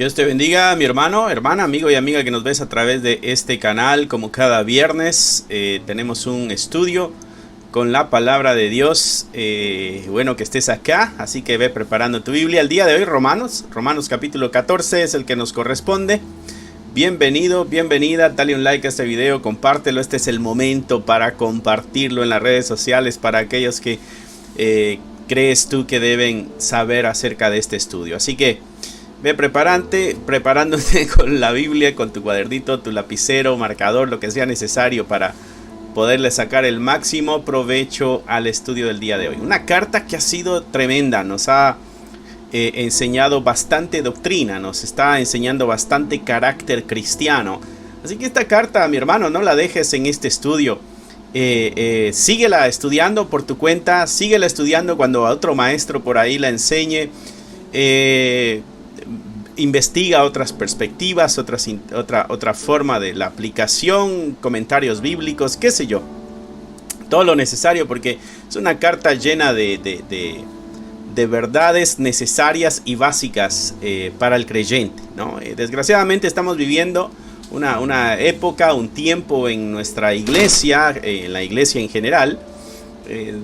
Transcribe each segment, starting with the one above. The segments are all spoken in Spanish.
Que Dios te bendiga, mi hermano, hermana, amigo y amiga que nos ves a través de este canal. Como cada viernes tenemos un estudio con la palabra de Dios. Bueno que estés acá, así que ve preparando tu Biblia. El día de hoy Romanos capítulo 14 es el que nos corresponde. Bienvenido, bienvenida, dale un like a este video, compártelo. Este es el momento para compartirlo en las redes sociales para aquellos que crees tú que deben saber acerca de este estudio. Así que ve preparándote con la Biblia, con tu cuadernito, tu lapicero, marcador, lo que sea necesario para poderle sacar el máximo provecho al estudio del día de hoy. Una carta que ha sido tremenda, nos ha enseñado bastante doctrina, nos está enseñando bastante carácter cristiano. Así que esta carta, mi hermano, no la dejes en este estudio. Síguela estudiando por tu cuenta, síguela estudiando cuando otro maestro por ahí la enseñe. Investiga otras perspectivas, otra forma de la aplicación, comentarios bíblicos, qué sé yo. Todo lo necesario, porque es una carta llena de verdades necesarias y básicas para el creyente, ¿no? Desgraciadamente estamos viviendo una época, un tiempo en nuestra iglesia, en la iglesia en general,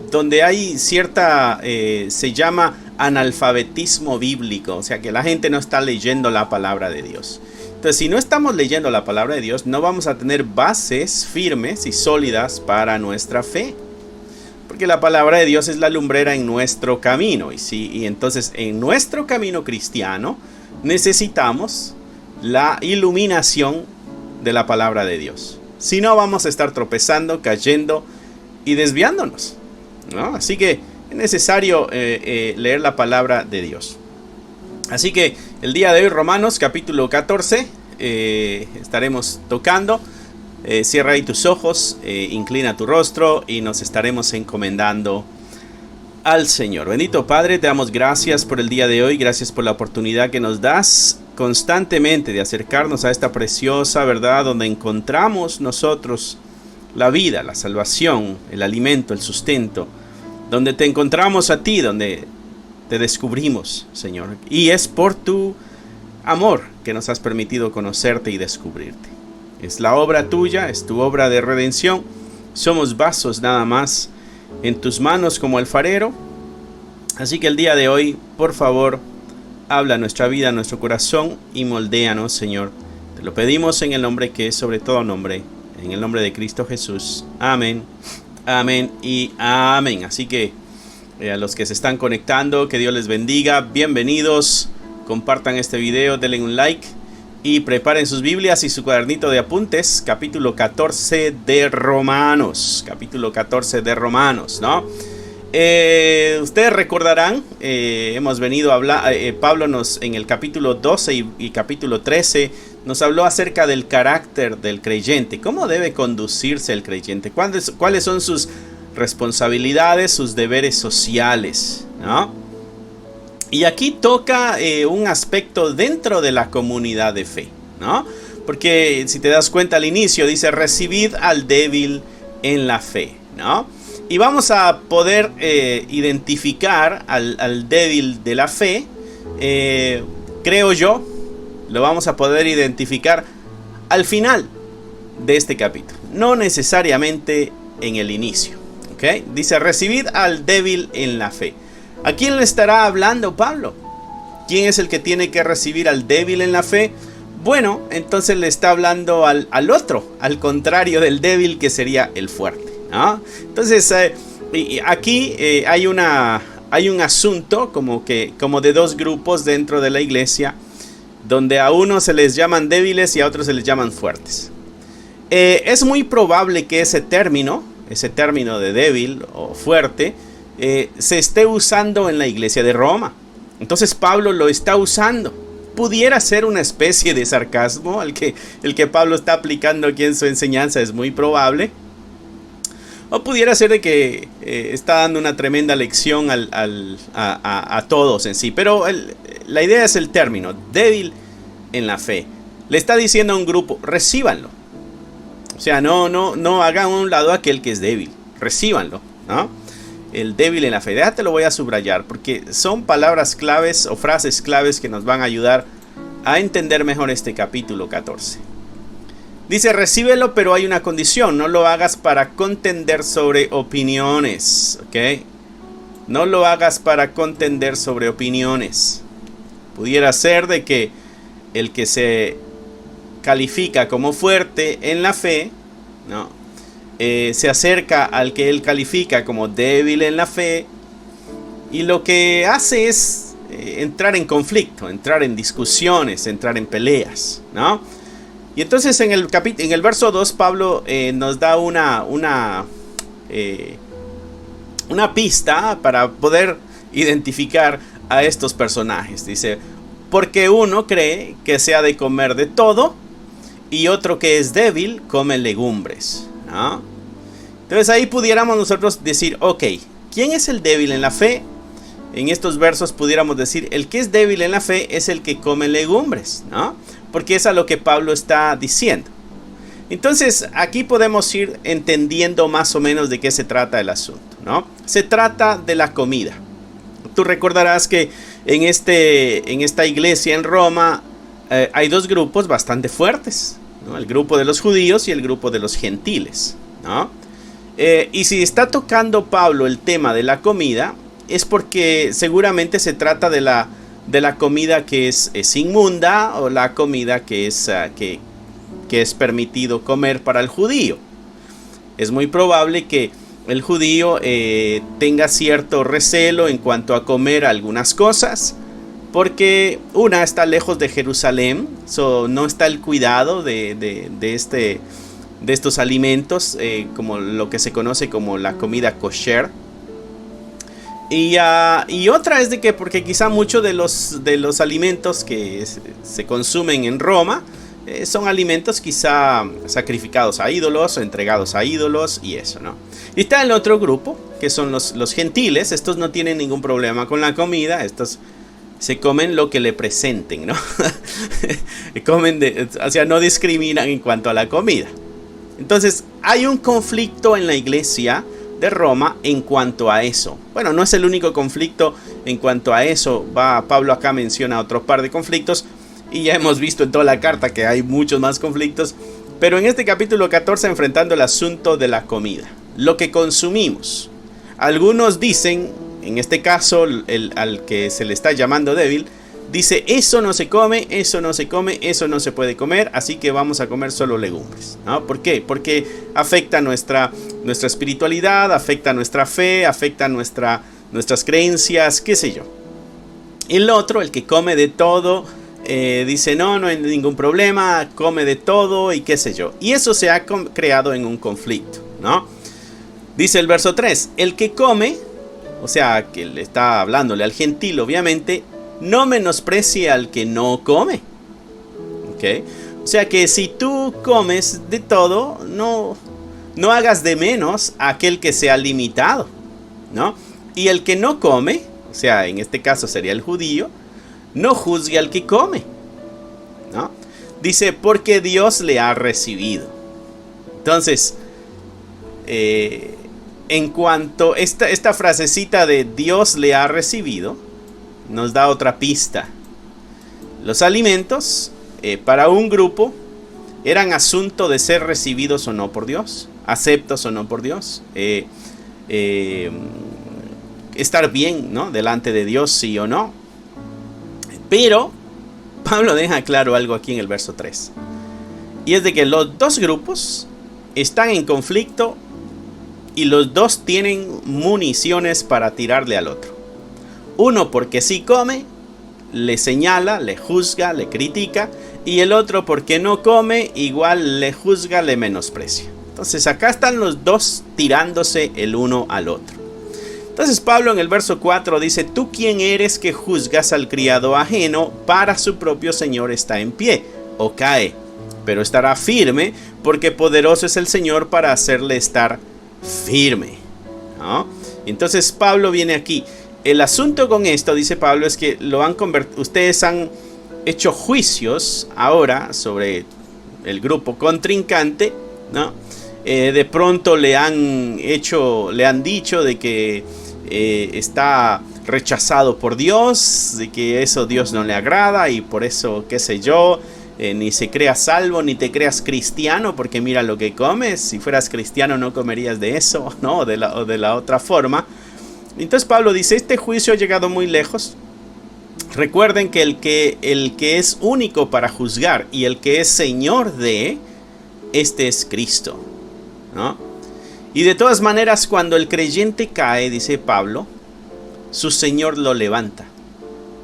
donde hay cierta, se llama analfabetismo bíblico, o sea que la gente no está leyendo la palabra de Dios. Entonces, si no estamos leyendo la palabra de Dios, no vamos a tener bases firmes y sólidas para nuestra fe, porque la palabra de Dios es la lumbrera en nuestro camino. Y entonces en nuestro camino cristiano necesitamos la iluminación de la palabra de Dios. Si no, vamos a estar tropezando, cayendo y desviándonos, ¿no? Así que es necesario leer la palabra de Dios. Así que el día de hoy, Romanos capítulo 14, estaremos tocando. Cierra ahí tus ojos, inclina tu rostro y nos estaremos encomendando al Señor. Bendito Padre, te damos gracias por el día de hoy. Gracias por la oportunidad que nos das constantemente de acercarnos a esta preciosa verdad donde encontramos nosotros la vida, la salvación, el alimento, el sustento, donde te encontramos a ti, donde te descubrimos, Señor. Y es por tu amor que nos has permitido conocerte y descubrirte. Es la obra tuya, es tu obra de redención. Somos vasos nada más en tus manos como alfarero. Así que el día de hoy, por favor, habla nuestra vida, nuestro corazón y moldéanos, Señor. Te lo pedimos en el nombre que es sobre todo nombre, en el nombre de Cristo Jesús. Amén, amén y amén. Así que a los que se están conectando, que Dios les bendiga. Bienvenidos. Compartan este video, denle un like. Y preparen sus Biblias y su cuadernito de apuntes. Capítulo 14 de Romanos. Capítulo 14 de Romanos, ¿no? Ustedes recordarán, hemos venido a hablar, Pablo nos en el capítulo 12 y capítulo 13 nos habló acerca del carácter del creyente. ¿Cómo debe conducirse el creyente? ¿Cuáles son sus responsabilidades, sus deberes sociales, ¿no? Y aquí toca un aspecto dentro de la comunidad de fe, ¿no? Porque si te das cuenta al inicio dice, recibid al débil en la fe, ¿no? Y vamos a poder identificar al débil de la fe, creo yo, lo vamos a poder identificar al final de este capítulo, no necesariamente en el inicio, ¿ok? Dice, recibid al débil en la fe. ¿A quién le estará hablando Pablo? ¿Quién es el que tiene que recibir al débil en la fe? Bueno, entonces le está hablando al otro, al contrario del débil, que sería el fuerte, ¿no? Entonces, aquí hay un asunto como de dos grupos dentro de la iglesia, donde a unos se les llaman débiles y a otros se les llaman fuertes. Es muy probable que ese término de débil o fuerte, se esté usando en la iglesia de Roma. Entonces Pablo lo está usando. Pudiera ser una especie de sarcasmo el que Pablo está aplicando aquí en su enseñanza, es muy probable. O pudiera ser de que está dando una tremenda lección a todos en sí. Pero la idea es el término, débil en la fe. Le está diciendo a un grupo, recíbanlo. O sea, no hagan a un lado aquel que es débil, recíbanlo, ¿no? El débil en la fe. Déjate, lo voy a subrayar porque son palabras claves o frases claves que nos van a ayudar a entender mejor este capítulo 14. Dice, recíbelo, pero hay una condición, no lo hagas para contender sobre opiniones, ¿ok? No lo hagas para contender sobre opiniones. Pudiera ser de que el que se califica como fuerte en la fe, ¿no? Se acerca al que él califica como débil en la fe, y lo que hace es entrar en conflicto, entrar en discusiones, entrar en peleas, ¿no? Y entonces en el verso 2 Pablo nos da una pista para poder identificar a estos personajes. Dice, porque uno cree que se ha de comer de todo y otro que es débil come legumbres, ¿no? Entonces ahí pudiéramos nosotros decir, ok, ¿quién es el débil en la fe? En estos versos pudiéramos decir, el que es débil en la fe es el que come legumbres, ¿no? Porque es a lo que Pablo está diciendo. Entonces aquí podemos ir entendiendo más o menos de qué se trata el asunto, ¿no? Se trata de la comida. Tú recordarás que en esta iglesia en Roma hay dos grupos bastante fuertes, ¿no? El grupo de los judíos y el grupo de los gentiles, ¿no? Y si está tocando Pablo el tema de la comida, es porque seguramente se trata de la comida que es inmunda, o la comida que es permitido comer para el judío. Es muy probable que el judío tenga cierto recelo en cuanto a comer algunas cosas, porque una, está lejos de Jerusalén, no está el cuidado de estos alimentos, como lo que se conoce como la comida kosher. Y otra es de que porque quizá muchos de los alimentos que se consumen en Roma son alimentos quizá sacrificados a ídolos o entregados a ídolos y eso, ¿no? Y está el otro grupo, que son los gentiles. Estos no tienen ningún problema con la comida. Estos se comen lo que le presenten, ¿no? O sea, no discriminan en cuanto a la comida. Entonces, hay un conflicto en la iglesia de Roma en cuanto a eso. Bueno, no es el único conflicto en cuanto a eso. Pablo acá menciona otro par de conflictos, y ya hemos visto en toda la carta que hay muchos más conflictos. Pero en este capítulo 14, enfrentando el asunto de la comida, lo que consumimos. Algunos dicen, en este caso, al que se le está llamando débil, dice, eso no se come, eso no se come, eso no se puede comer, así que vamos a comer solo legumbres, ¿no? ¿Por qué? Porque afecta nuestra espiritualidad, afecta nuestra fe, afecta nuestras creencias, qué sé yo. El otro, el que come de todo, dice, no hay ningún problema, come de todo y qué sé yo. Y eso se ha creado en un conflicto, ¿no? Dice el verso 3, el que come, o sea, que le está hablándole al gentil, obviamente, no menosprecie al que no come. ¿Ok? O sea que si tú comes de todo, no hagas de menos a aquel que sea limitado, ¿no? Y el que no come, o sea, en este caso sería el judío, no juzgue al que come, ¿no? Dice, porque Dios le ha recibido. Entonces, en cuanto a esta frasecita de Dios le ha recibido, nos da otra pista. Los alimentos para un grupo eran asunto de ser recibidos o no por Dios, aceptos o no por Dios, estar bien, ¿no? Delante de Dios, sí o no. Pero Pablo deja claro algo aquí en el verso 3, y es de que los dos grupos están en conflicto y los dos tienen municiones para tirarle al otro. Uno porque sí come, le señala, le juzga, le critica. Y el otro porque no come, igual le juzga, le menosprecia. Entonces acá están los dos tirándose el uno al otro. Entonces Pablo en el verso 4 dice, ¿tú quién eres que juzgas al criado ajeno? Para su propio Señor está en pie o cae, pero estará firme, porque poderoso es el Señor para hacerle estar firme, ¿no? Entonces Pablo viene aquí. El asunto con esto, dice Pablo, es que ustedes han hecho juicios ahora sobre el grupo contrincante, ¿no? De pronto le han dicho de que está rechazado por Dios, de que eso Dios no le agrada y por eso, qué sé yo, ni se crea salvo, ni te creas cristiano, porque mira lo que comes. Si fueras cristiano no comerías de eso, ¿no? O de la otra forma. Entonces Pablo dice, este juicio ha llegado muy lejos. Recuerden que el que es único para juzgar y el que es Señor de, este es Cristo, ¿no? Y de todas maneras, cuando el creyente cae, dice Pablo, su Señor lo levanta,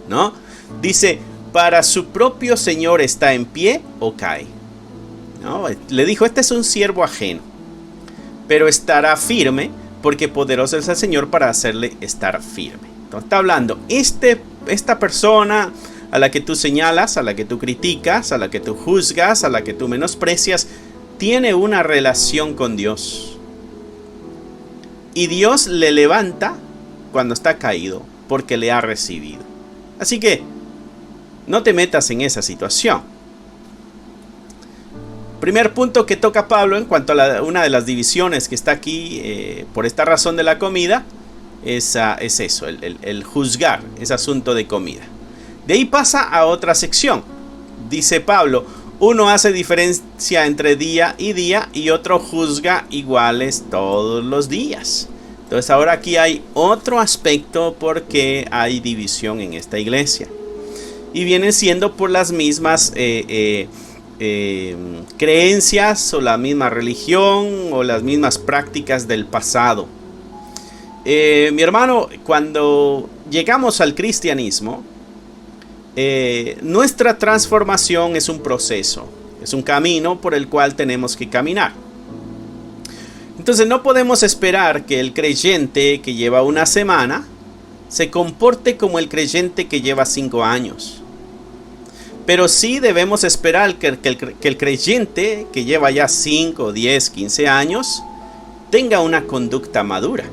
¿no? Dice, para su propio Señor está en pie o cae, ¿no? Le dijo, este es un siervo ajeno, pero estará firme, porque poderoso es el Señor para hacerle estar firme. Entonces está hablando, esta persona a la que tú señalas, a la que tú criticas, a la que tú juzgas, a la que tú menosprecias, tiene una relación con Dios. Y Dios le levanta cuando está caído, porque le ha recibido. Así que no te metas en esa situación. Primer punto que toca Pablo en cuanto a una de las divisiones que está aquí por esta razón de la comida, es eso, el juzgar, ese asunto de comida. De ahí pasa a otra sección. Dice Pablo, uno hace diferencia entre día y otro juzga iguales todos los días. Entonces ahora aquí hay otro aspecto porque hay división en esta iglesia. Y vienen siendo por las mismas creencias o la misma religión o las mismas prácticas del pasado. Mi hermano, cuando llegamos al cristianismo, nuestra transformación es un proceso, es un camino por el cual tenemos que caminar. Entonces no podemos esperar que el creyente que lleva una semana se comporte como el creyente que lleva 5 años. Pero sí debemos esperar que el creyente que lleva ya 5, 10, 15 años tenga una conducta madura,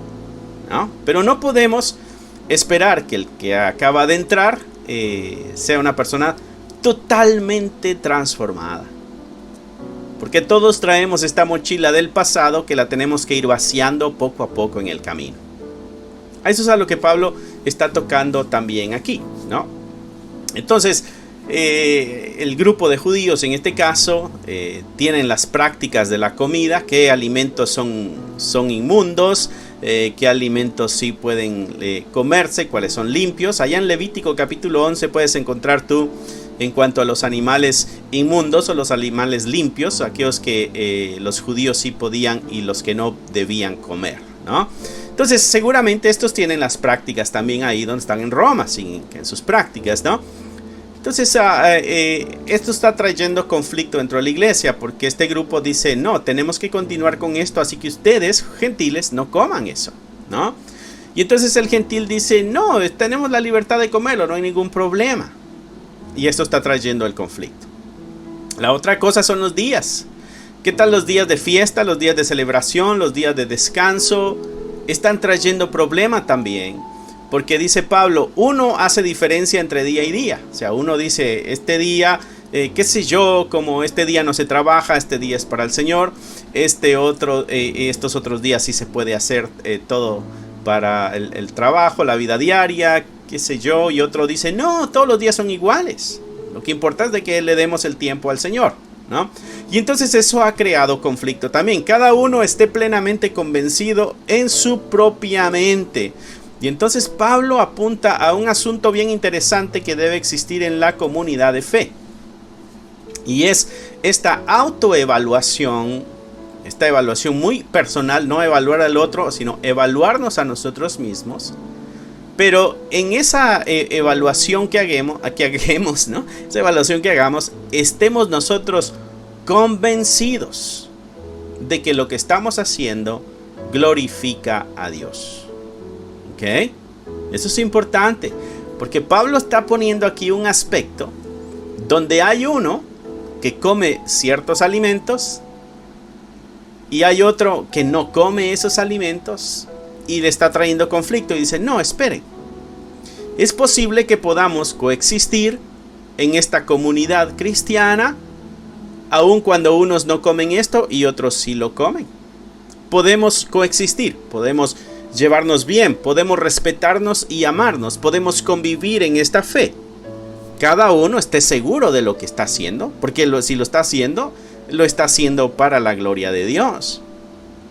¿no? Pero no podemos esperar que el que acaba de entrar sea una persona totalmente transformada. Porque todos traemos esta mochila del pasado que la tenemos que ir vaciando poco a poco en el camino. Eso es a lo que Pablo está tocando también aquí, ¿no? Entonces, el grupo de judíos en este caso tienen las prácticas de la comida, qué alimentos son inmundos, qué alimentos sí pueden comerse, cuáles son limpios. Allá en Levítico capítulo 11 puedes encontrar tú en cuanto a los animales inmundos o los animales limpios, aquellos que los judíos sí podían y los que no debían comer, ¿no? Entonces seguramente estos tienen las prácticas también ahí donde están en Roma, en sus prácticas, ¿no? Entonces esto está trayendo conflicto dentro de la iglesia, porque este grupo dice, no, tenemos que continuar con esto, así que ustedes, gentiles, no coman eso, ¿no? Y entonces el gentil dice, no, tenemos la libertad de comerlo, no hay ningún problema. Y esto está trayendo el conflicto. La otra cosa son los días. ¿Qué tal los días de fiesta, los días de celebración, los días de descanso? Están trayendo problema también. Porque dice Pablo, uno hace diferencia entre día y día. O sea, uno dice, este día, qué sé yo, como este día no se trabaja, este día es para el Señor. Estos otros días sí se puede hacer todo para el trabajo, la vida diaria, qué sé yo. Y otro dice, no, todos los días son iguales. Lo que importa es de que le demos el tiempo al Señor, ¿no? Y entonces eso ha creado conflicto también. Cada uno esté plenamente convencido en su propia mente. Y entonces Pablo apunta a un asunto bien interesante que debe existir en la comunidad de fe. Y es esta autoevaluación, esta evaluación muy personal, no evaluar al otro, sino evaluarnos a nosotros mismos. Pero en esa evaluación que hagamos, ¿no? Esa evaluación que hagamos, estemos nosotros convencidos de que lo que estamos haciendo glorifica a Dios. ¿Ok? Eso es importante, porque Pablo está poniendo aquí un aspecto donde hay uno que come ciertos alimentos y hay otro que no come esos alimentos y le está trayendo conflicto y dice, no, esperen. Es posible que podamos coexistir en esta comunidad cristiana aun cuando unos no comen esto y otros sí lo comen. Podemos coexistir, podemos llevarnos bien, podemos respetarnos y amarnos, podemos convivir en esta fe. Cada uno esté seguro de lo que está haciendo, porque si lo está haciendo para la gloria de Dios,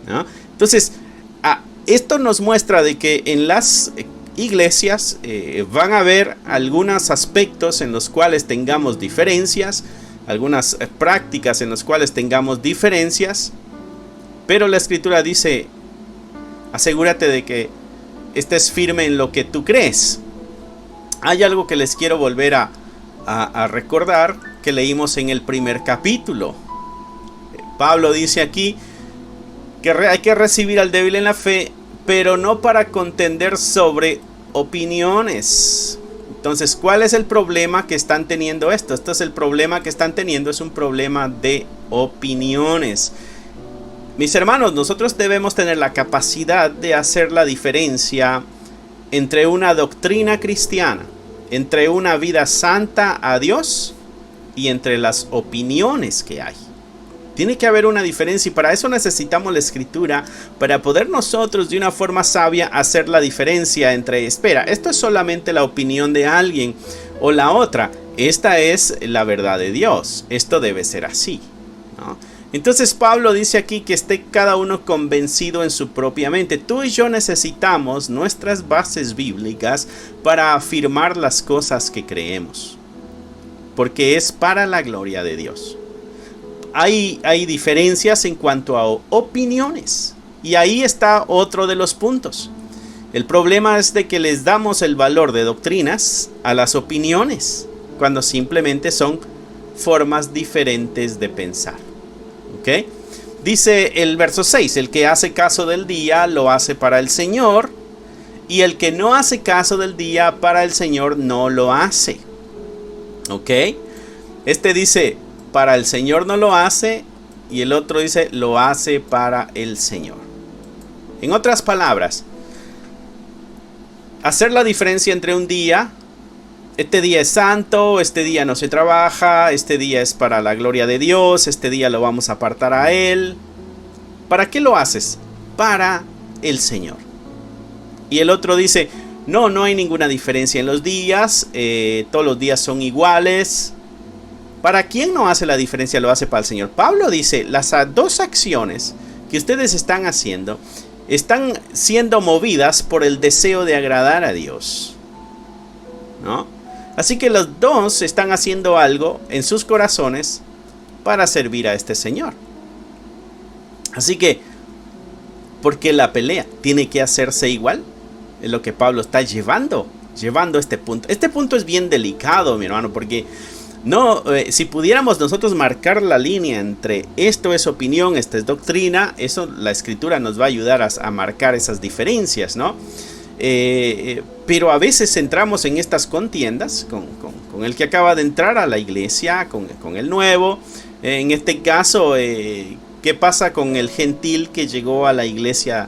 ¿no? Entonces, esto nos muestra de que en las iglesias van a haber algunos aspectos en los cuales tengamos diferencias, algunas prácticas en las cuales tengamos diferencias, pero la Escritura dice, asegúrate de que estés firme en lo que tú crees. Hay algo que les quiero volver a recordar que leímos en el primer capítulo. Pablo dice aquí que hay que recibir al débil en la fe, pero no para contender sobre opiniones. Entonces, ¿cuál es el problema que están teniendo esto? El problema que están teniendo es un problema de opiniones. Mis hermanos, nosotros debemos tener la capacidad de hacer la diferencia entre una doctrina cristiana, entre una vida santa a Dios y entre las opiniones que hay. Tiene que haber una diferencia y para eso necesitamos la Escritura, para poder nosotros de una forma sabia hacer la diferencia entre, espera, esto es solamente la opinión de alguien o la otra, esta es la verdad de Dios, esto debe ser así, ¿no? Entonces Pablo dice aquí que esté cada uno convencido en su propia mente. Tú y yo necesitamos nuestras bases bíblicas para afirmar las cosas que creemos, porque es para la gloria de Dios. Hay diferencias en cuanto a opiniones y ahí está otro de los puntos. El problema es de que les damos el valor de doctrinas a las opiniones cuando simplemente son formas diferentes de pensar. ¿Ok? Dice el verso 6, el que hace caso del día lo hace para el Señor y el que no hace caso del día para el Señor no lo hace. ¿Ok? Este dice para el Señor no lo hace y el otro dice lo hace para el Señor. En otras palabras, hacer la diferencia entre un día, este día es santo, este día no se trabaja, este día es para la gloria de Dios, este día lo vamos a apartar a Él. ¿Para qué lo haces? Para el Señor. Y el otro dice, no hay ninguna diferencia en los días, todos los días son iguales. ¿Para quién no hace la diferencia? Lo hace para el Señor. Pablo dice, las dos acciones que ustedes están haciendo están siendo movidas por el deseo de agradar a Dios, ¿no? Así que los dos están haciendo algo en sus corazones para servir a este Señor. Así que, ¿por qué la pelea tiene que hacerse igual? Es lo que Pablo está llevando este punto. Este punto es bien delicado, mi hermano, porque si pudiéramos nosotros marcar la línea entre esto es opinión, esta es doctrina, eso la Escritura nos va a ayudar a marcar esas diferencias, ¿no? Pero a veces entramos en estas contiendas con el que acaba de entrar a la iglesia, con el nuevo. En este caso, ¿qué pasa con el gentil que llegó a la iglesia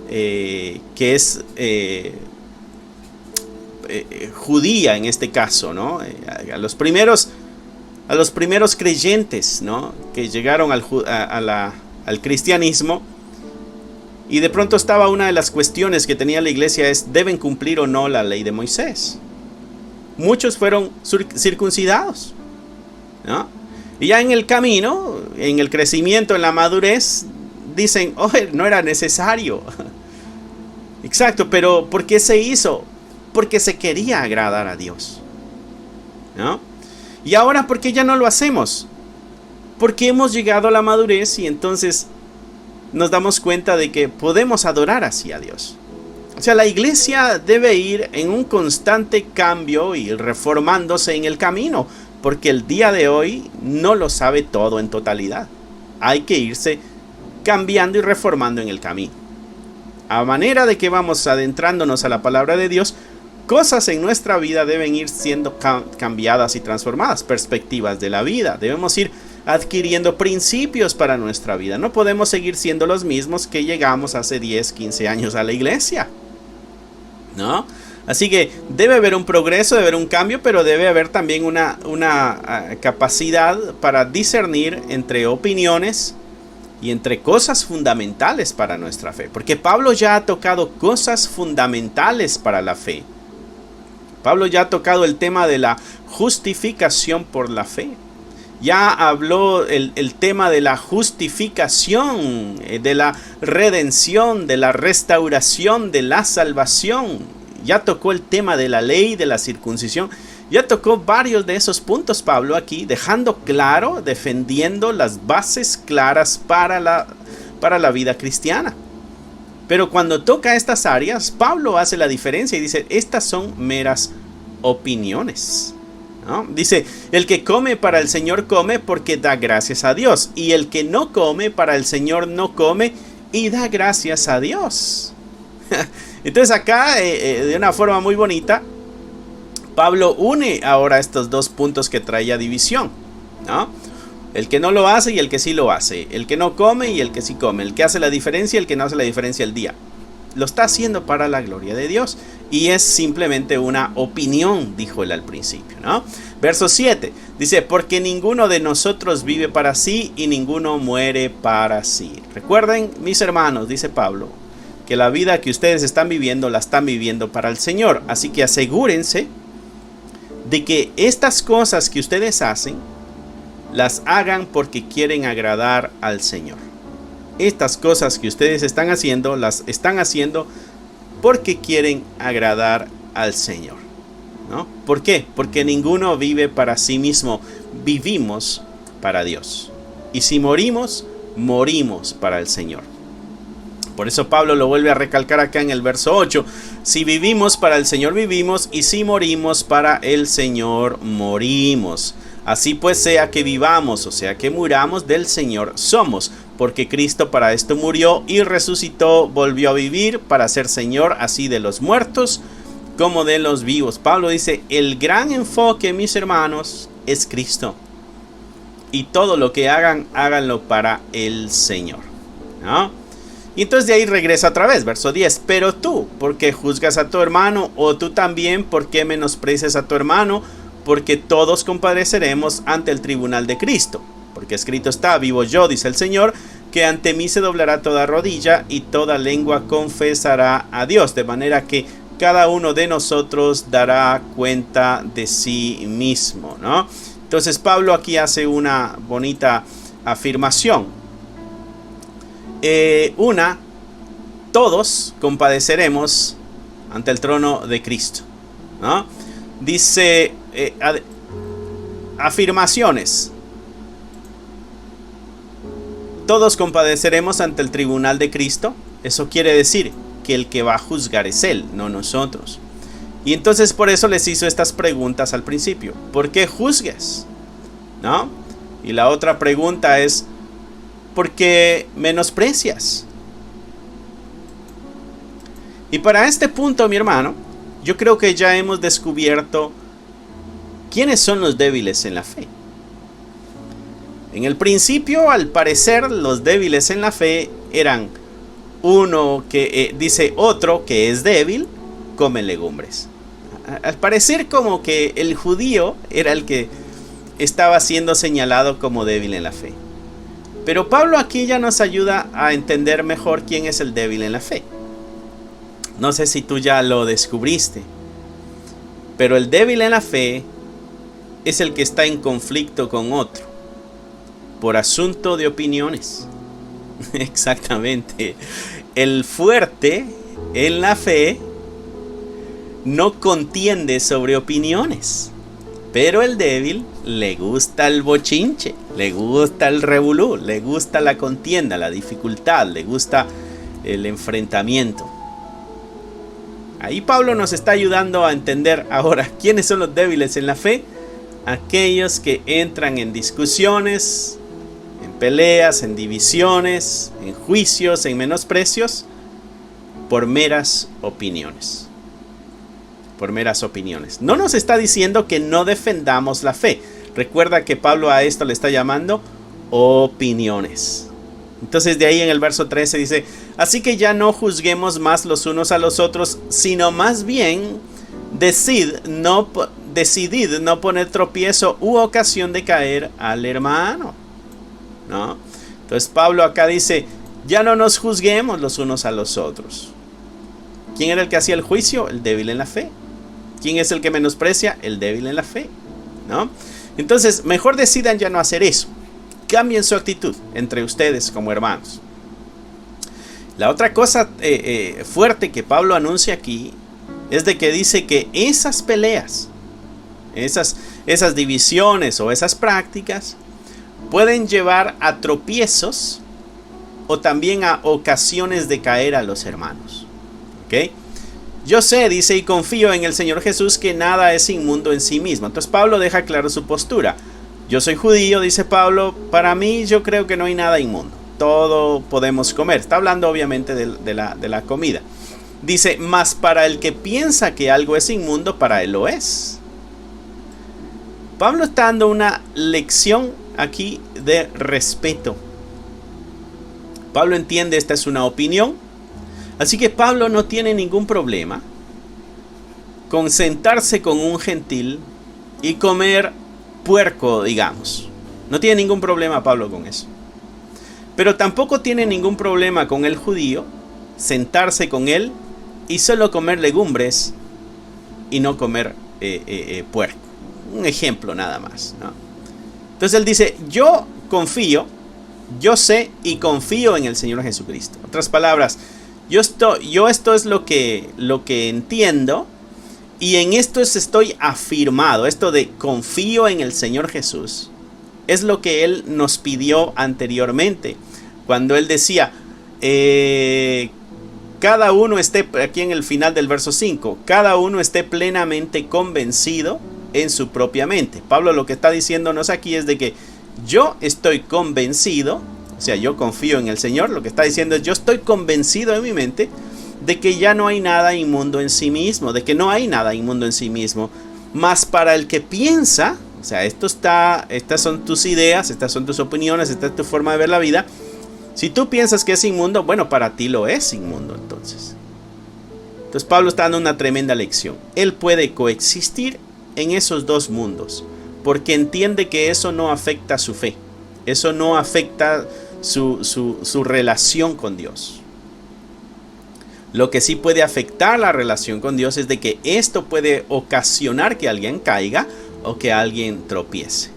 que es judía en este caso, ¿no? A los primeros creyentes, ¿no? Que llegaron al cristianismo. Y de pronto estaba una de las cuestiones que tenía la iglesia es, ¿deben cumplir o no la ley de Moisés? Muchos fueron circuncidados, ¿no? Y ya en el camino, en el crecimiento, en la madurez, dicen, no era necesario. Exacto, pero ¿por qué se hizo? Porque se quería agradar a Dios, ¿no? Y ahora, ¿por qué ya no lo hacemos? Porque hemos llegado a la madurez y entonces nos damos cuenta de que podemos adorar así a Dios. O sea, la iglesia debe ir en un constante cambio y reformándose en el camino, porque el día de hoy no lo sabe todo en totalidad. Hay que irse cambiando y reformando en el camino. A manera de que vamos adentrándonos a la palabra de Dios, cosas en nuestra vida deben ir siendo cambiadas y transformadas, perspectivas de la vida. Debemos ir adquiriendo principios para nuestra vida. No podemos seguir siendo los mismos que llegamos hace 10, 15 años a la iglesia, ¿no? Así que debe haber un progreso, debe haber un cambio, pero debe haber también una capacidad para discernir entre opiniones y entre cosas fundamentales para nuestra fe. Porque Pablo ya ha tocado cosas fundamentales para la fe. Pablo ya ha tocado el tema de la justificación por la fe. Ya habló el tema de la justificación, de la redención, de la restauración, de la salvación. Ya tocó el tema de la ley, de la circuncisión. Ya tocó varios de esos puntos Pablo aquí, dejando claro, defendiendo las bases claras para la vida cristiana. Pero cuando toca estas áreas, Pablo hace la diferencia y dice, estas son meras opiniones, ¿no? Dice, el que come para el Señor come porque da gracias a Dios. Y el que no come para el Señor no come y da gracias a Dios. Entonces acá, de una forma muy bonita, Pablo une ahora estos dos puntos que traía división, ¿no? El que no lo hace y el que sí lo hace. El que no come y el que sí come. El que hace la diferencia y el que no hace la diferencia el día. Lo está haciendo para la gloria de Dios. Y es simplemente una opinión, dijo él al principio, ¿no? Verso 7 dice, porque ninguno de nosotros vive para sí y ninguno muere para sí. Recuerden, mis hermanos, dice Pablo, que la vida que ustedes están viviendo la están viviendo para el Señor. Así que asegúrense de que estas cosas que ustedes hacen las hagan porque quieren agradar al Señor. Estas cosas que ustedes están haciendo, las están haciendo porque quieren agradar al Señor, ¿no? ¿Por qué? Porque ninguno vive para sí mismo, vivimos para Dios. Y si morimos, morimos para el Señor. Por eso Pablo lo vuelve a recalcar acá en el verso 8. Si vivimos para el Señor vivimos, y si morimos para el Señor morimos. Así pues, sea que vivamos o sea que muramos, del Señor somos. Porque Cristo para esto murió y resucitó, volvió a vivir para ser Señor así de los muertos como de los vivos. Pablo dice, el gran enfoque, mis hermanos, es Cristo. Y todo lo que hagan, háganlo para el Señor, ¿no? Y entonces de ahí regresa otra vez, verso 10. Pero tú, ¿por qué juzgas a tu hermano? O tú también, ¿por qué menosprecias a tu hermano? Porque todos compadeceremos ante el tribunal de Cristo. Porque escrito está, vivo yo, dice el Señor, que ante mí se doblará toda rodilla y toda lengua confesará a Dios. De manera que cada uno de nosotros dará cuenta de sí mismo, ¿no? Entonces Pablo aquí hace una bonita afirmación. Todos compadeceremos ante el trono de Cristo, ¿no? Dice afirmaciones. Todos compadeceremos ante el tribunal de Cristo. Eso quiere decir que el que va a juzgar es Él, no nosotros. Y entonces por eso les hizo estas preguntas al principio. ¿Por qué juzgues? ¿No? Y la otra pregunta es, ¿por qué menosprecias? Y para este punto, mi hermano, yo creo que ya hemos descubierto quiénes son los débiles en la fe. En el principio, al parecer, los débiles en la fe eran uno que dice otro que es débil, come legumbres. Al parecer como que el judío era el que estaba siendo señalado como débil en la fe. Pero Pablo aquí ya nos ayuda a entender mejor quién es el débil en la fe. No sé si tú ya lo descubriste, pero el débil en la fe es el que está en conflicto con otro por asunto de opiniones. Exactamente. El fuerte en la fe no contiende sobre opiniones, pero el débil le gusta el bochinche, le gusta el revolú, le gusta la contienda, la dificultad, le gusta el enfrentamiento. Ahí Pablo nos está ayudando a entender ahora quiénes son los débiles en la fe. Aquellos que entran en discusiones, en peleas, en divisiones, en juicios, en menosprecios, por meras opiniones. Por meras opiniones. No nos está diciendo que no defendamos la fe. Recuerda que Pablo a esto le está llamando opiniones. Entonces de ahí en el verso 13 dice, así que ya no juzguemos más los unos a los otros, sino más bien decidid no poner tropiezo u ocasión de caer al hermano, ¿no? Entonces Pablo acá dice, ya no nos juzguemos los unos a los otros. ¿Quién era el que hacía el juicio? El débil en la fe. ¿Quién es el que menosprecia? El débil en la fe, ¿no? Entonces, mejor decidan ya no hacer eso. Cambien su actitud entre ustedes como hermanos. La otra cosa fuerte que Pablo anuncia aquí es de que dice que esas peleas, esas divisiones o esas prácticas pueden llevar a tropiezos o también a ocasiones de caer a los hermanos. ¿Ok? Yo sé, dice, y confío en el Señor Jesús que nada es inmundo en sí mismo. Entonces Pablo deja claro su postura. Yo soy judío, dice Pablo, para mí yo creo que no hay nada inmundo. Todo podemos comer. Está hablando obviamente de la comida. Dice, mas para el que piensa que algo es inmundo, para él lo es. Pablo está dando una lección aquí de respeto. Pablo entiende, esta es una opinión. Así que Pablo no tiene ningún problema con sentarse con un gentil y comer puerco, digamos. No tiene ningún problema Pablo con eso. Pero tampoco tiene ningún problema con el judío sentarse con él y solo comer legumbres y no comer puerco. Un ejemplo nada más, ¿no? Entonces él dice, yo confío, yo sé y confío en el Señor Jesucristo. En otras palabras, esto es lo que entiendo y en esto estoy afirmado. Esto de confío en el Señor Jesús es lo que Él nos pidió anteriormente. Cuando Él decía, cada uno esté, aquí en el final del verso 5, cada uno esté plenamente convencido en su propia mente. Pablo lo que está diciéndonos aquí es de que yo estoy convencido, o sea, yo confío en el Señor. Lo que está diciendo es, yo estoy convencido en mi mente de que ya no hay nada inmundo en sí mismo, de que no hay nada inmundo en sí mismo. Mas para el que piensa, o sea, estas son tus ideas, estas son tus opiniones, esta es tu forma de ver la vida. Si tú piensas que es inmundo, bueno, para ti lo es inmundo entonces. Entonces Pablo está dando una tremenda lección. Él puede coexistir en esos dos mundos, porque entiende que eso no afecta su fe. Eso no afecta su relación con Dios. Lo que sí puede afectar la relación con Dios es de que esto puede ocasionar que alguien caiga o que alguien tropiece.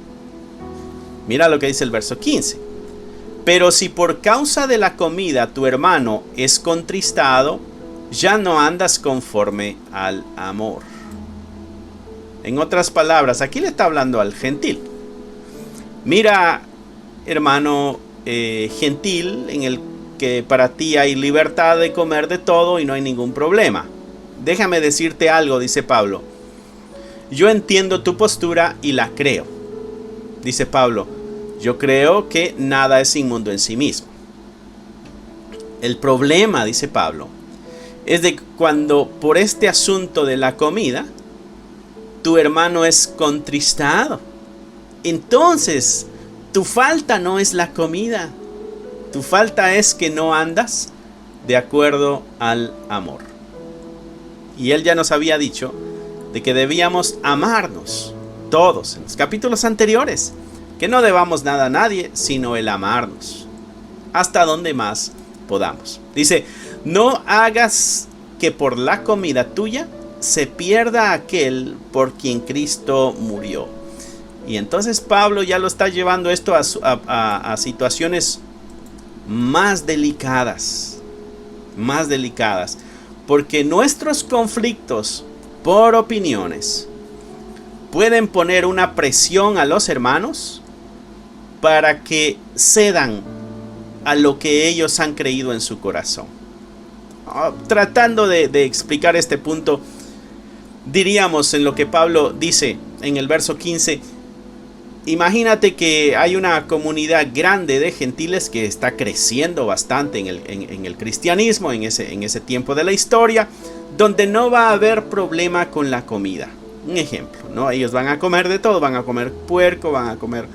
Mira lo que dice el verso 15. Pero si por causa de la comida tu hermano es contristado, ya no andas conforme al amor. En otras palabras, aquí le está hablando al gentil. Mira, hermano gentil, en el que para ti hay libertad de comer de todo y no hay ningún problema. Déjame decirte algo, dice Pablo. Yo entiendo tu postura y la creo. Dice Pablo, yo creo que nada es inmundo en sí mismo. El problema, dice Pablo, es de cuando por este asunto de la comida, tu hermano es contristado. Entonces, tu falta no es la comida. Tu falta es que no andas de acuerdo al amor. Y él ya nos había dicho de que debíamos amarnos todos en los capítulos anteriores. Que no debamos nada a nadie, sino el amarnos. Hasta donde más podamos. Dice, no hagas que por la comida tuya se pierda aquel por quien Cristo murió. Y entonces Pablo ya lo está llevando esto a situaciones más delicadas, porque nuestros conflictos por opiniones pueden poner una presión a los hermanos para que cedan a lo que ellos han creído en su corazón. Tratando de explicar este punto, diríamos en lo que Pablo dice en el verso 15, imagínate que hay una comunidad grande de gentiles que está creciendo bastante en el cristianismo, en ese tiempo de la historia, donde no va a haber problema con la comida. Un ejemplo, ¿no? Ellos van a comer de todo, van a comer puerco, van a comer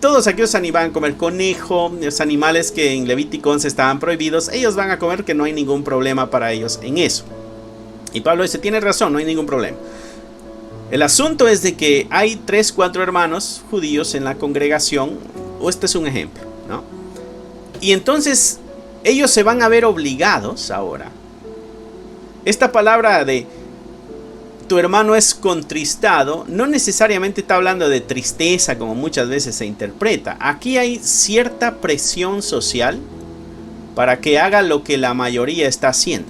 todos aquellos animales, van a comer conejo, los animales que en Levítico 11 estaban prohibidos, ellos van a comer, que no hay ningún problema para ellos en eso. Y Pablo dice, tienes razón, no hay ningún problema. El asunto es de que hay 3-4 hermanos judíos en la congregación, o este es un ejemplo, ¿no? Y entonces ellos se van a ver obligados ahora. Esta palabra de tu hermano es contristado no necesariamente está hablando de tristeza como muchas veces se interpreta. Aquí hay cierta presión social para que haga lo que la mayoría está haciendo.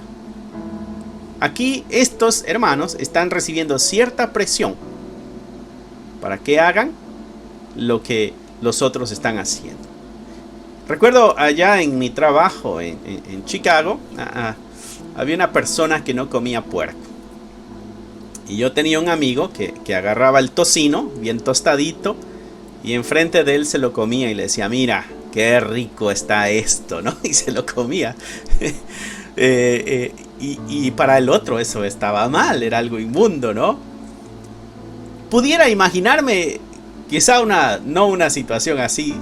Aquí estos hermanos están recibiendo cierta presión para que hagan lo que los otros están haciendo. Recuerdo allá en mi trabajo en Chicago, había una persona que no comía puerco. Y yo tenía un amigo que agarraba el tocino bien tostadito y enfrente de él se lo comía y le decía, mira, qué rico está esto, ¿no? Y se lo comía. Y para el otro eso estaba mal, era algo inmundo, ¿no? Pudiera imaginarme quizá no una situación así,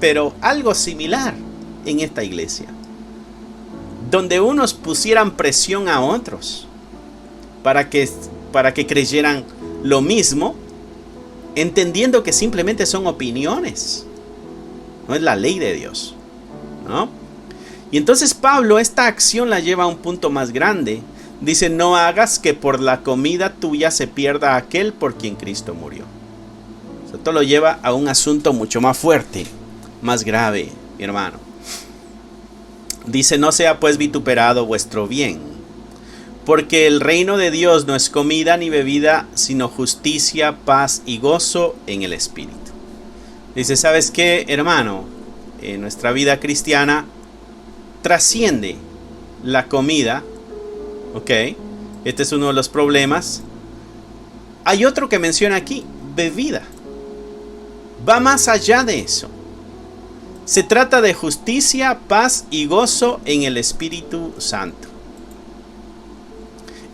pero algo similar en esta iglesia, donde unos pusieran presión a otros para que creyeran lo mismo, entendiendo que simplemente son opiniones, no es la ley de Dios, ¿no? Y entonces Pablo esta acción la lleva a un punto más grande. Dice, no hagas que por la comida tuya se pierda aquel por quien Cristo murió. Esto lo lleva a un asunto mucho más fuerte, más grave, mi hermano. Dice, no sea pues vituperado vuestro bien, porque el reino de Dios no es comida ni bebida, sino justicia, paz y gozo en el Espíritu. Dice, ¿sabes qué, hermano? En nuestra vida cristiana trasciende la comida, ¿ok? Este es uno de los problemas. Hay otro que menciona aquí, bebida. Va más allá de eso. Se trata de justicia, paz y gozo en el Espíritu Santo.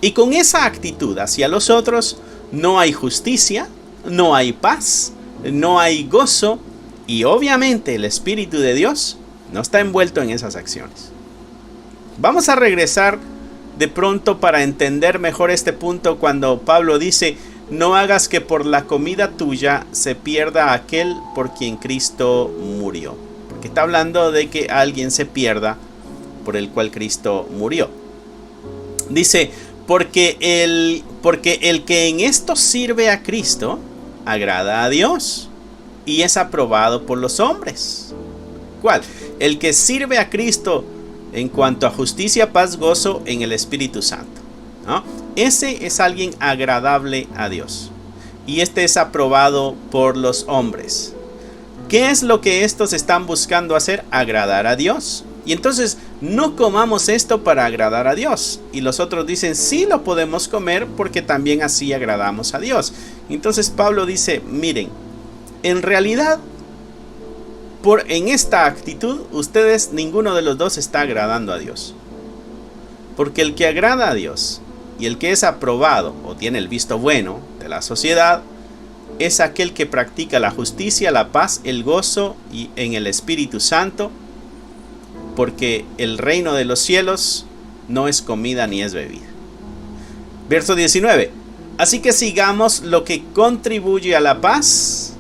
Y con esa actitud hacia los otros, no hay justicia, no hay paz, no hay gozo, y obviamente el Espíritu de Dios no está envuelto en esas acciones. Vamos a regresar de pronto para entender mejor este punto cuando Pablo dice, no hagas que por la comida tuya se pierda aquel por quien Cristo murió. Porque está hablando de que alguien se pierda por el cual Cristo murió. Dice, porque el que en esto sirve a Cristo agrada a Dios y es aprobado por los hombres. ¿Cuál? El que sirve a Cristo en cuanto a justicia, paz, gozo en el Espíritu Santo, ¿no? Ese es alguien agradable a Dios. Y este es aprobado por los hombres. ¿Qué es lo que estos están buscando hacer? Agradar a Dios. Y entonces no comamos esto para agradar a Dios. Y los otros dicen, sí lo podemos comer porque también así agradamos a Dios. Entonces Pablo dice, miren, en realidad, en esta actitud, ustedes, ninguno de los dos está agradando a Dios. Porque el que agrada a Dios y el que es aprobado o tiene el visto bueno de la sociedad, es aquel que practica la justicia, la paz, el gozo y en el Espíritu Santo, porque el reino de los cielos no es comida ni es bebida. Verso 19. Así que sigamos lo que contribuye a la paz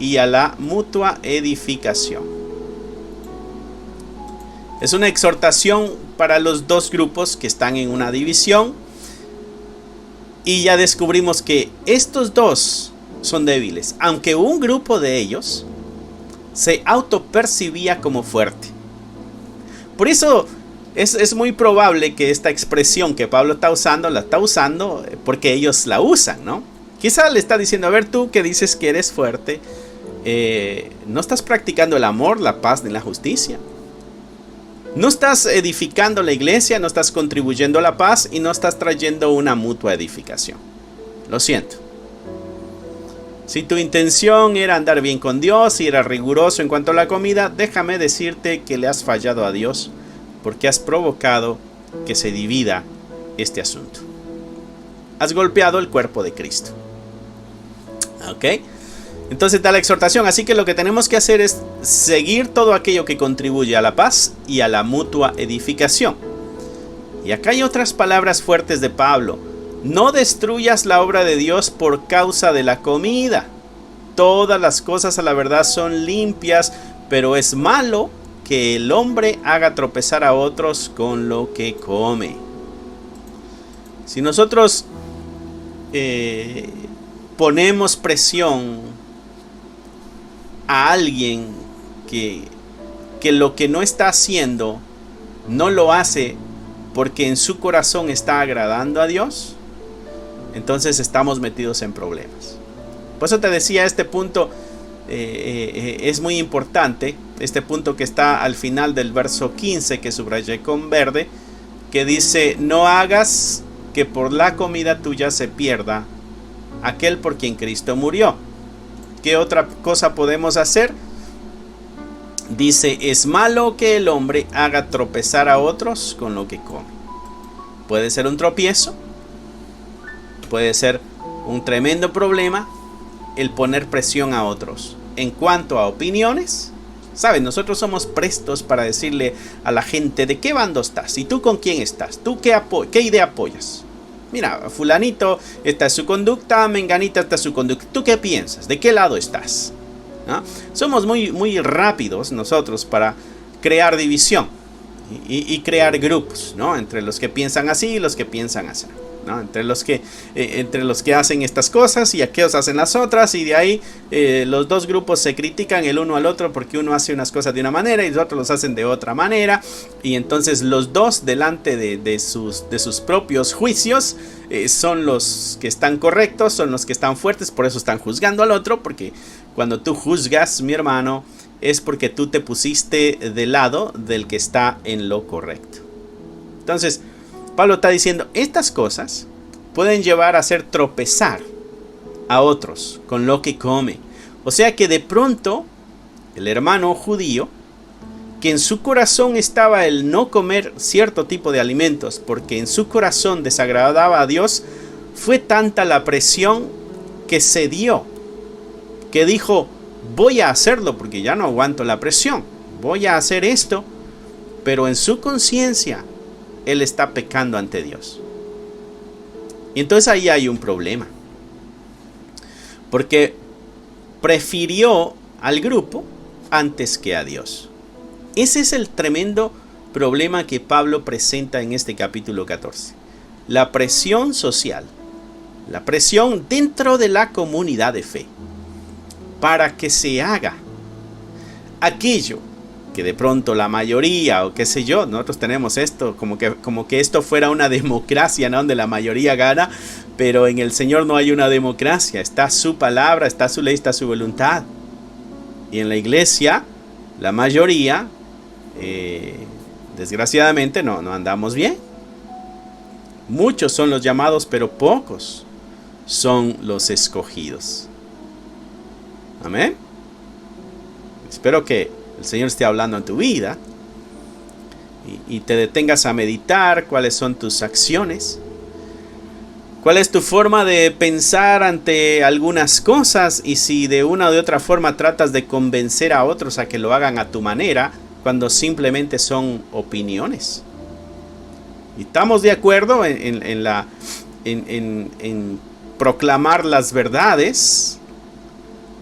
y a la mutua edificación. Es una exhortación para los dos grupos que están en una división. Y ya descubrimos que estos dos son débiles, aunque un grupo de ellos se autopercibía como fuerte. Por eso es muy probable que esta expresión que Pablo está usando, la está usando porque ellos la usan, ¿no? Quizá le está diciendo, a ver, tú que dices que eres fuerte, no estás practicando el amor, la paz ni la justicia. No estás edificando la iglesia, no estás contribuyendo a la paz y no estás trayendo una mutua edificación. Lo siento. Si tu intención era andar bien con Dios y era riguroso en cuanto a la comida, déjame decirte que le has fallado a Dios porque has provocado que se divida este asunto. Has golpeado el cuerpo de Cristo. ¿Ok? Entonces está la exhortación. Así que lo que tenemos que hacer es seguir todo aquello que contribuye a la paz y a la mutua edificación. Y acá hay otras palabras fuertes de Pablo. No destruyas la obra de Dios por causa de la comida. Todas las cosas a la verdad son limpias, pero es malo que el hombre haga tropezar a otros con lo que come. Si nosotros ponemos presión a alguien que lo que no está haciendo no lo hace porque en su corazón está agradando a Dios, entonces estamos metidos en problemas. Por eso te decía, este punto es muy importante, este punto que está al final del verso 15 que subrayé con verde, que dice: no hagas que por la comida tuya se pierda aquel por quien Cristo murió. ¿Qué otra cosa podemos hacer? Dice: es malo que el hombre haga tropezar a otros con lo que come. Puede ser un tropiezo, puede ser un tremendo problema el poner presión a otros. En cuanto a opiniones, ¿sabes? Nosotros somos prestos para decirle a la gente de qué bando estás y tú con quién estás, tú qué idea apoyas. Mira, fulanito, esta es su conducta, menganita, esta es su conducta. ¿Tú qué piensas? ¿De qué lado estás? ¿No? Somos muy rápidos nosotros para crear división y crear grupos, ¿no? Entre los que piensan así y los que piensan así, ¿no? Entre los que hacen estas cosas y aquellos hacen las otras, y de ahí los dos grupos se critican el uno al otro porque uno hace unas cosas de una manera y los otros los hacen de otra manera, y entonces los dos delante de sus propios juicios son los que están correctos, son los que están fuertes, por eso están juzgando al otro, porque cuando tú juzgas, mi hermano, es porque tú te pusiste del lado del que está en lo correcto. Entonces Pablo está diciendo, estas cosas pueden llevar a hacer tropezar a otros con lo que come. O sea que de pronto el hermano judío, que en su corazón estaba el no comer cierto tipo de alimentos porque en su corazón desagradaba a Dios, fue tanta la presión que cedió, que dijo: voy a hacerlo porque ya no aguanto la presión, voy a hacer esto, pero en su conciencia él está pecando ante Dios. Y entonces ahí hay un problema, porque prefirió al grupo antes que a Dios. Ese es el tremendo problema que Pablo presenta en este capítulo 14. La presión social, la presión dentro de la comunidad de fe, para que se haga aquello que de pronto la mayoría, o qué sé yo, nosotros tenemos esto, como que esto fuera una democracia, ¿no? Donde la mayoría gana, pero en el Señor no hay una democracia, está su palabra, está su ley, está su voluntad. Y en la iglesia, la mayoría, desgraciadamente no andamos bien. Muchos son los llamados, pero pocos son los escogidos. Amén. Espero que el Señor esté hablando en tu vida y te detengas a meditar cuáles son tus acciones, cuál es tu forma de pensar ante algunas cosas, y si de una o de otra forma tratas de convencer a otros a que lo hagan a tu manera cuando simplemente son opiniones. Y estamos de acuerdo en proclamar las verdades,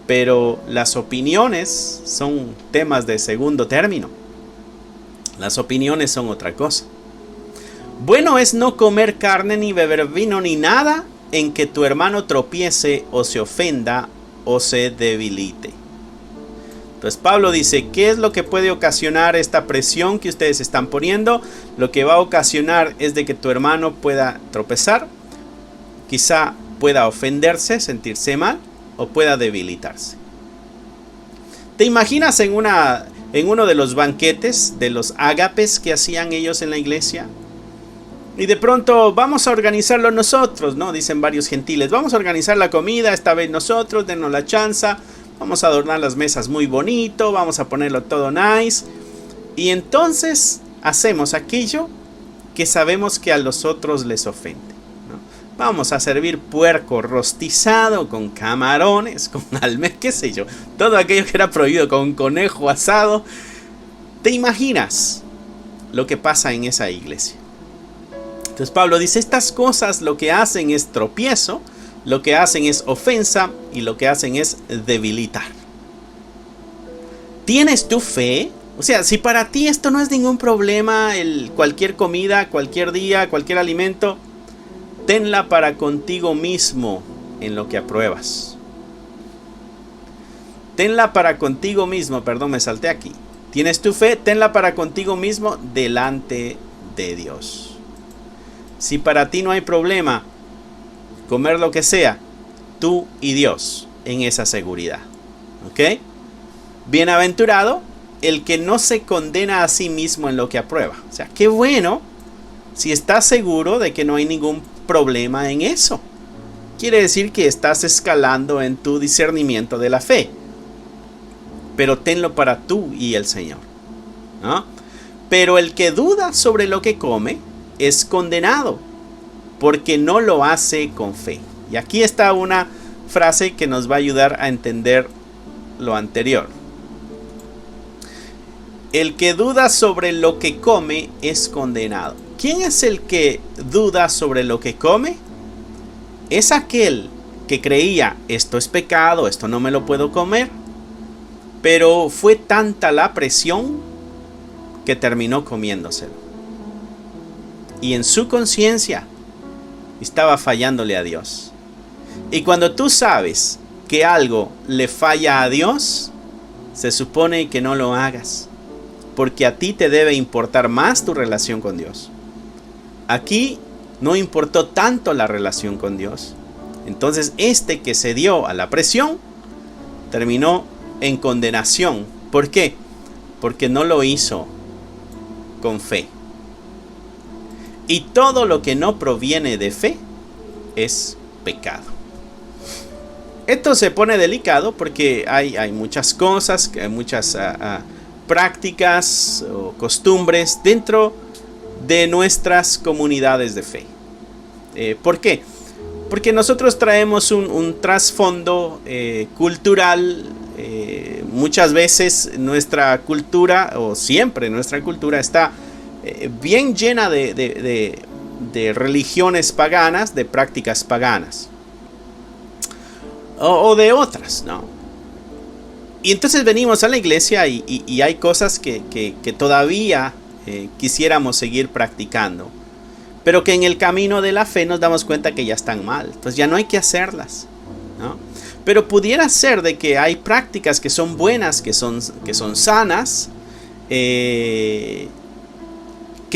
pero las opiniones son temas de segundo término. Las opiniones son otra cosa. Bueno es no comer carne, ni beber vino, ni nada en que tu hermano tropiece o se ofenda o se debilite. Entonces Pablo dice, ¿qué es lo que puede ocasionar esta presión que ustedes están poniendo? Lo que va a ocasionar es de que tu hermano pueda tropezar, quizá pueda ofenderse, sentirse mal, o pueda debilitarse. ¿Te imaginas en uno de los banquetes de los ágapes que hacían ellos en la iglesia? Y de pronto, vamos a organizarlo nosotros, ¿no? Dicen varios gentiles, vamos a organizar la comida, esta vez nosotros, denos la chanza, vamos a adornar las mesas muy bonito, vamos a ponerlo todo nice. Y entonces hacemos aquello que sabemos que a los otros les ofende. Vamos a servir puerco rostizado con camarones, con almejas, qué sé yo. Todo aquello que era prohibido, con conejo asado. ¿Te imaginas lo que pasa en esa iglesia? Entonces Pablo dice, estas cosas lo que hacen es tropiezo, lo que hacen es ofensa y lo que hacen es debilitar. ¿Tienes tu fe? O sea, si para ti esto no es ningún problema, cualquier comida, cualquier día, cualquier alimento, tenla para contigo mismo en lo que apruebas. Tenla para contigo mismo, perdón, me salté aquí. Tienes tu fe, tenla para contigo mismo delante de Dios. Si para ti no hay problema comer lo que sea, tú y Dios en esa seguridad. ¿Ok? Bienaventurado el que no se condena a sí mismo en lo que aprueba. O sea, qué bueno si estás seguro de que no hay ningún problema en eso. Quiere decir que estás escalando en tu discernimiento de la fe. Pero tenlo para tú y el Señor, ¿no? Pero el que duda sobre lo que come es condenado, porque no lo hace con fe. Y aquí está una frase que nos va a ayudar a entender lo anterior. El que duda sobre lo que come es condenado. ¿Quién es el que duda sobre lo que come? Es aquel que creía, esto es pecado, esto no me lo puedo comer. Pero fue tanta la presión que terminó comiéndoselo. Y en su conciencia estaba fallándole a Dios. Y cuando tú sabes que algo le falla a Dios, se supone que no lo hagas. Porque a ti te debe importar más tu relación con Dios. Aquí no importó tanto la relación con Dios. Entonces este que se dio a la presión terminó en condenación. ¿Por qué? Porque no lo hizo con fe. Y todo lo que no proviene de fe es pecado. Esto se pone delicado porque hay muchas cosas, muchas prácticas o costumbres dentro de nuestras comunidades de fe. ¿Por qué? Porque nosotros traemos un trasfondo cultural. Muchas veces nuestra cultura, o siempre nuestra cultura, está bien llena de religiones paganas, de prácticas paganas, o de otras, ¿no? Y entonces venimos a la iglesia y hay cosas que todavía quisiéramos seguir practicando, pero que en el camino de la fe nos damos cuenta que ya están mal. Entonces ya no hay que hacerlas, ¿no? Pero pudiera ser de que hay prácticas que son buenas, que son sanas, que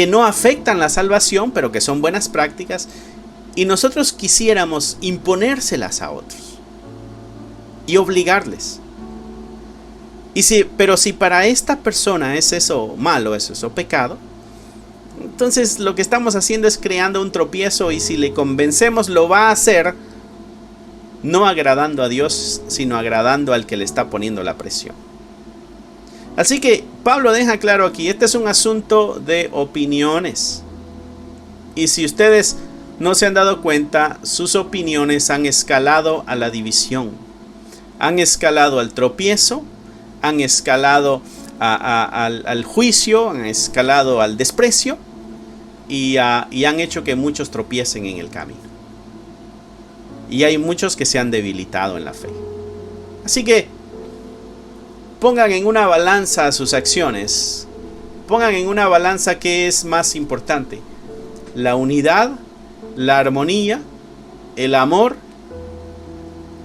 no afectan la salvación, pero que son buenas prácticas, y nosotros quisiéramos imponérselas a otros y obligarles. Pero si para esta persona es eso malo, es eso pecado, entonces lo que estamos haciendo es creando un tropiezo, y si le convencemos lo va a hacer no agradando a Dios, sino agradando al que le está poniendo la presión. Así que Pablo deja claro aquí, este es un asunto de opiniones. Y si ustedes no se han dado cuenta, sus opiniones han escalado a la división. Han escalado al tropiezo, han escalado al juicio, han escalado al desprecio y han hecho que muchos tropiecen en el camino. Y hay muchos que se han debilitado en la fe. Así que pongan en una balanza sus acciones. Pongan en una balanza qué es más importante: la unidad, la armonía, el amor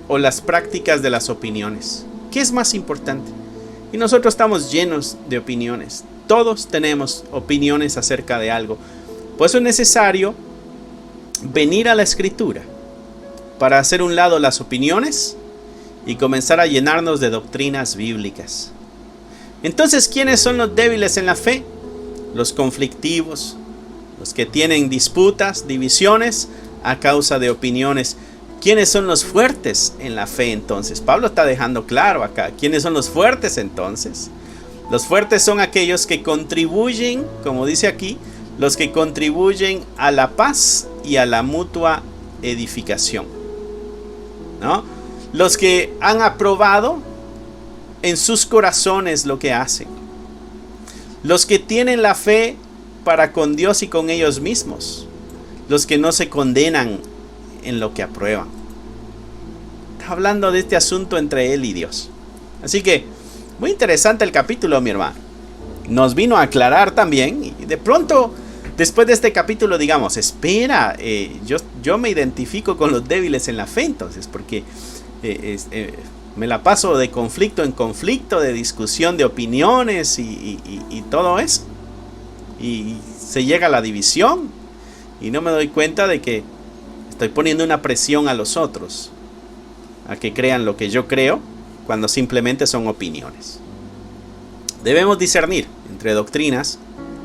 o las prácticas de las opiniones. ¿Qué es más importante? Y nosotros estamos llenos de opiniones. Todos tenemos opiniones acerca de algo. Por eso es necesario venir a la Escritura para hacer un lado las opiniones y comenzar a llenarnos de doctrinas bíblicas. Entonces, ¿quiénes son los débiles en la fe? Los conflictivos, los que tienen disputas, divisiones a causa de opiniones. ¿Quiénes son los fuertes en la fe entonces? Pablo está dejando claro acá. ¿Quiénes son los fuertes entonces? Los fuertes son aquellos que contribuyen, como dice aquí, los que contribuyen a la paz y a la mutua edificación, ¿no? Los que han aprobado en sus corazones lo que hacen. Los que tienen la fe para con Dios y con ellos mismos. Los que no se condenan en lo que aprueban. Está hablando de este asunto entre él y Dios. Así que, muy interesante el capítulo, mi hermano. nos vino a aclarar también. Y de pronto, después de este capítulo, digamos, espera, yo me identifico con los débiles en la fe, entonces, porque me la paso de conflicto en conflicto, de discusión de opiniones y todo eso. Y se llega a la división y no me doy cuenta de que estoy poniendo una presión a los otros a que crean lo que yo creo, cuando simplemente son opiniones. Debemos discernir entre doctrinas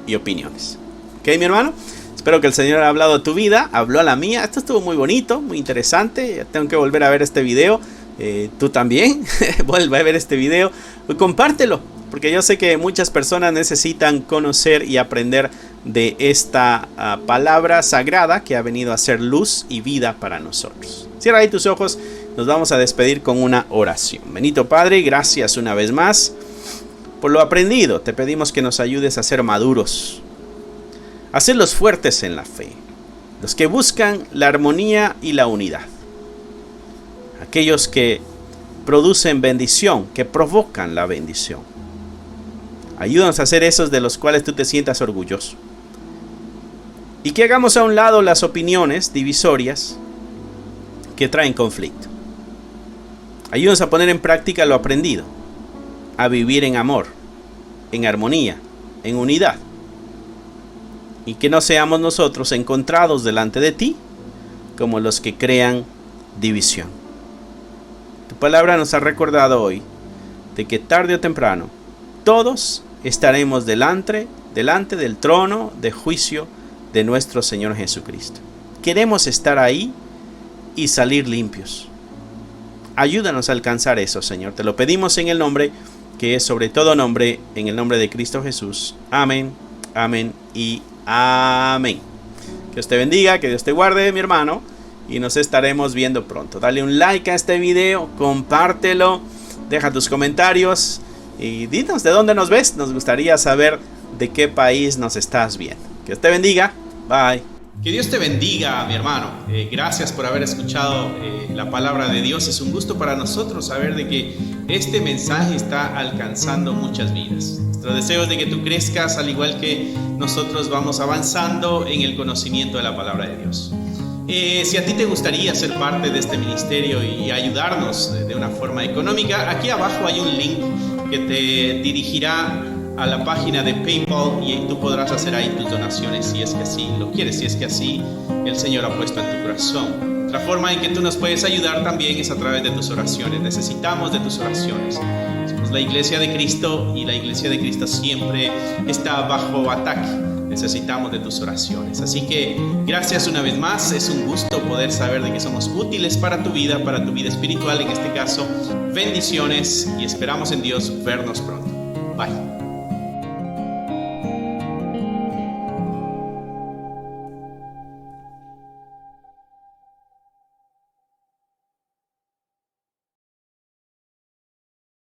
y opiniones. ¿Ok, mi hermano? Espero que el Señor haya hablado a tu vida, habló a la mía. Esto estuvo muy bonito, muy interesante. Tengo que volver a ver este video. Tú también, vuelve a ver este video. Compártelo, porque yo sé que muchas personas necesitan conocer y aprender de esta palabra sagrada que ha venido a ser luz y vida para nosotros. Cierra ahí tus ojos. Nos vamos a despedir con una oración. Bendito Padre, gracias una vez más por lo aprendido. Te pedimos que nos ayudes a ser maduros, a ser los fuertes en la fe, los que buscan la armonía y la unidad, aquellos que producen bendición, que provocan la bendición. Ayúdanos a ser esos de los cuales tú te sientas orgulloso, y que hagamos a un lado las opiniones divisorias que traen conflicto. Ayúdanos a poner en práctica lo aprendido, a vivir en amor, en armonía, en unidad. Y que no seamos nosotros encontrados delante de ti como los que crean división. Tu palabra nos ha recordado hoy de que tarde o temprano todos estaremos delante del trono de juicio de nuestro Señor Jesucristo. Queremos estar ahí y salir limpios. Ayúdanos a alcanzar eso, Señor. Te lo pedimos en el nombre que es sobre todo nombre, en el nombre de Cristo Jesús. Amén, amén y amén. Que Dios te bendiga, que Dios te guarde, mi hermano, y nos estaremos viendo pronto. Dale un like a este video, compártelo, deja tus comentarios y dinos de dónde nos ves. Nos gustaría saber de qué país nos estás viendo. Que Dios te bendiga. Bye. Que Dios te bendiga, mi hermano. Gracias por haber escuchado la palabra de Dios. Es un gusto para nosotros saber de que este mensaje está alcanzando muchas vidas. Nuestro deseo es de que tú crezcas al igual que nosotros vamos avanzando en el conocimiento de la palabra de Dios. Si a ti te gustaría ser parte de este ministerio y ayudarnos de una forma económica, aquí abajo hay un link que te dirigirá a la página de PayPal y tú podrás hacer ahí tus donaciones si es que así lo quieres, si es que así el Señor ha puesto en tu corazón. Otra forma en que tú nos puedes ayudar también es a través de tus oraciones. Necesitamos de tus oraciones. Somos la Iglesia de Cristo y la Iglesia de Cristo siempre está bajo ataque. Necesitamos de tus oraciones. Así que gracias una vez más. Es un gusto poder saber de que somos útiles para tu vida espiritual en este caso. Bendiciones y esperamos en Dios vernos pronto. Bye.